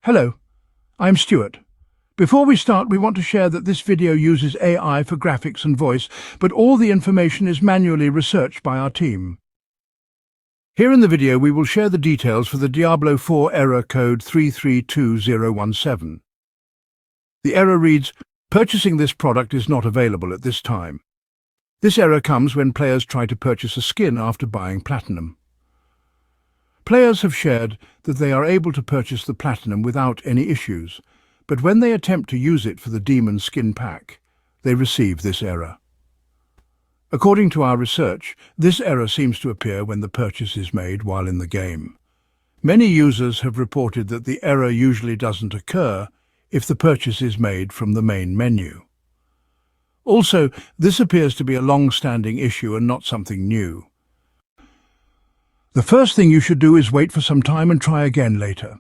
Hello, I'm Stuart. Before we start, we want to share that this video uses AI for graphics and voice, but all the information is manually researched by our team. Here in the video, we will share the details for the Diablo 4 error code 332017. The error reads, "Purchasing this product is not available at this time." This error comes when players try to purchase a skin after buying platinum. Players have shared that they are able to purchase the platinum without any issues, but when they attempt to use it for the demon skin pack, they receive this error. According to our research, this error seems to appear when the purchase is made while in the game. Many users have reported that the error usually doesn't occur if the purchase is made from the main menu. Also, this appears to be a long-standing issue and not something new. The first thing you should do is wait for some time and try again later.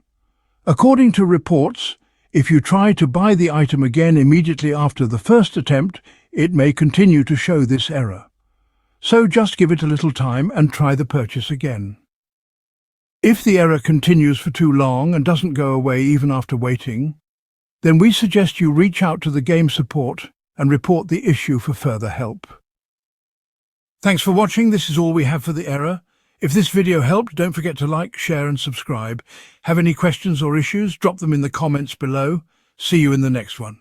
According to reports, if you try to buy the item again immediately after the first attempt, it may continue to show this error. So just give it a little time and try the purchase again. If the error continues for too long and doesn't go away even after waiting, then we suggest you reach out to the game support and report the issue for further help. Thanks for watching. This is all we have for the error. If this video helped, don't forget to like, share and subscribe. Have any questions or issues? Drop them in the comments below. See you in the next one.